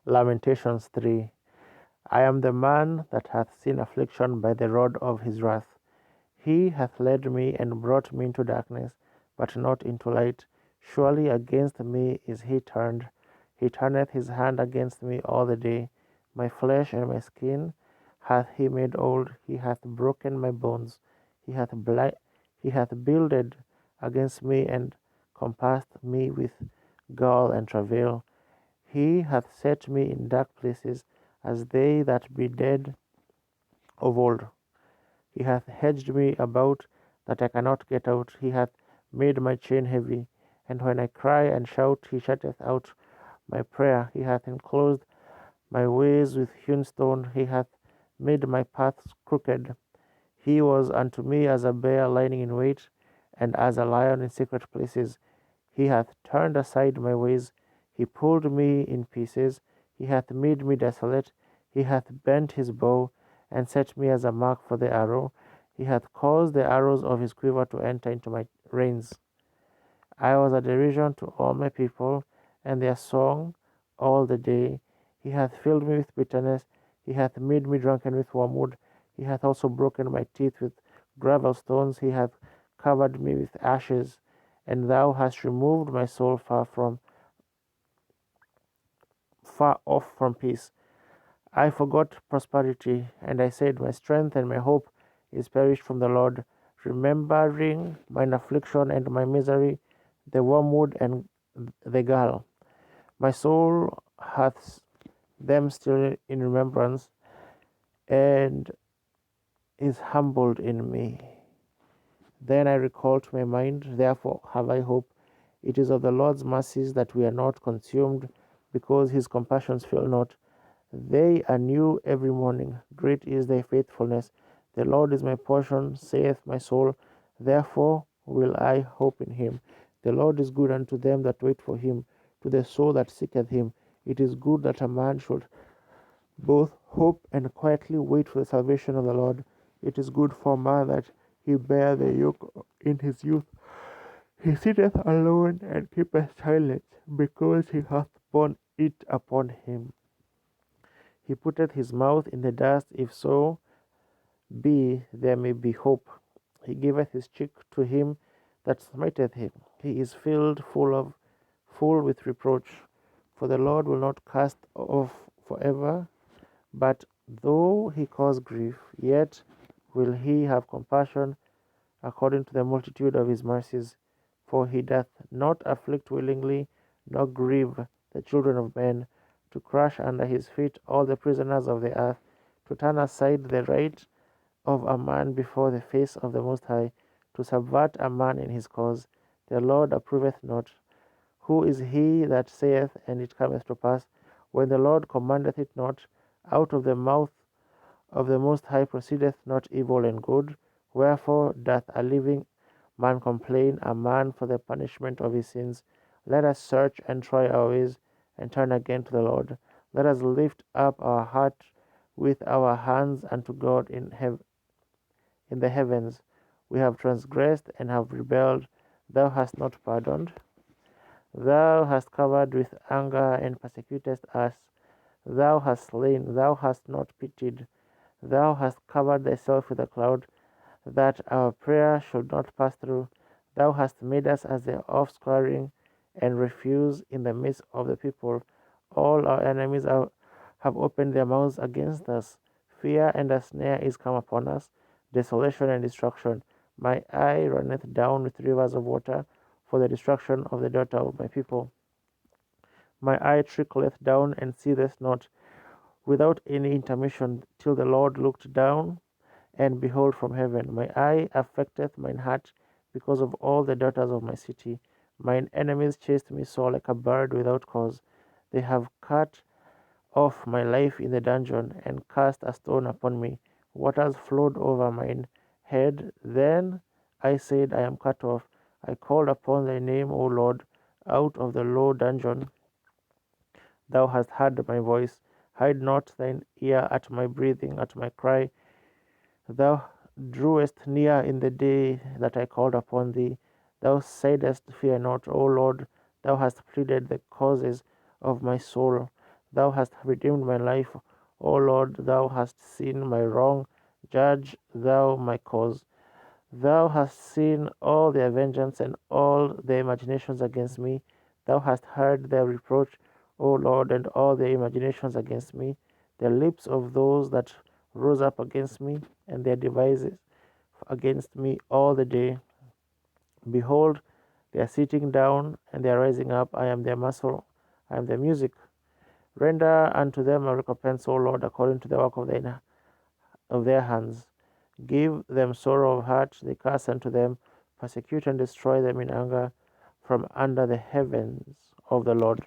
Lamentations 3. I am the man that hath seen affliction by the rod of his wrath. He hath led me and brought me into darkness, but not into light. Surely against me is he turned. He turneth his hand against me all the day. My flesh and my skin hath he made old. He hath broken my bones. He hath builded against me and compassed me with gall and travail. He hath set me in dark places, as they that be dead of old. He hath hedged me about, that I cannot get out. He hath made my chain heavy. And when I cry and shout, he shutteth out my prayer. He hath enclosed my ways with hewn stone. He hath made my paths crooked. He was unto me as a bear lying in wait, and as a lion in secret places. He hath turned aside my ways. He pulled me in pieces. He hath made me desolate. He hath bent his bow, and set me as a mark for the arrow. He hath caused the arrows of his quiver to enter into my reins. I was a derision to all my people, and their song all the day. He hath filled me with bitterness. He hath made me drunken with wormwood. He hath also broken my teeth with gravel stones. He hath covered me with ashes, and thou hast removed my soul far off from peace. I forgot prosperity, and I said, my strength and my hope is perished from the Lord. Remembering mine affliction and my misery, the wormwood and the gall, my soul hath them still in remembrance, and is humbled in me. Then I recall to my mind, therefore have I hope. It is of the Lord's mercies that we are not consumed, because his compassions fail not. They are new every morning. Great is thy faithfulness. The Lord is my portion, saith my soul. Therefore will I hope in him. The Lord is good unto them that wait for him, to the soul that seeketh him. It is good that a man should both hope and quietly wait for the salvation of the Lord. It is good for a man that he bear the yoke in his youth. He sitteth alone and keepeth silence, because he hath borne it upon him. He putteth his mouth in the dust, if so be there may be hope. He giveth his cheek to him that smiteth him. He is filled full with reproach. For the Lord will not cast off forever, but though he cause grief, yet will he have compassion according to the multitude of his mercies. For he doth not afflict willingly, nor grieve the children of men, to crush under his feet all the prisoners of the earth, to turn aside the right of a man before the face of the Most High, to subvert a man in his cause. The Lord approveth not. Who is he that saith, and it cometh to pass, when the Lord commandeth it not? Out of the mouth of the Most High proceedeth not evil and good. Wherefore doth a living man complain, a man for the punishment of his sins? Let us search and try our ways, and turn again to the Lord. Let us lift up our heart with our hands unto God in the heavens. We have transgressed and have rebelled. Thou hast not pardoned. Thou hast covered with anger and persecutest us. Thou hast slain, thou hast not pitied. Thou hast covered thyself with a cloud, that our prayer should not pass through. Thou hast made us as the offscouring and refuse in the midst of the people. All our enemies have opened their mouths against us. Fear and a snare is come upon us, desolation and destruction. My eye runneth down with rivers of water for the destruction of the daughter of my people. My eye trickleth down and seetheth not, without any intermission, till the Lord looked down and behold from heaven. My eye affecteth mine heart because of all the daughters of my city. Mine enemies chased me sore like a bird without cause. They have cut off my life in the dungeon, and cast a stone upon me. Waters flowed over mine head. Then I said, I am cut off. I called upon thy name, O Lord, out of the low dungeon. Thou hast heard my voice. Hide not thine ear at my breathing, at my cry. Thou drewest near in the day that I called upon thee. Thou saidst, fear not, O Lord. Thou hast pleaded the causes of my soul. Thou hast redeemed my life, O Lord, thou hast seen my wrong. Judge thou my cause. Thou hast seen all their vengeance and all their imaginations against me. Thou hast heard their reproach, O Lord, and all their imaginations against me, the lips of those that rose up against me, and their devices against me all the day. Behold, they are sitting down, and they are rising up. I am their muscle, I am their music. Render unto them a recompense, O Lord, according to the work of their hands. Give them sorrow of heart, they curse unto them, persecute and destroy them in anger from under the heavens of the Lord.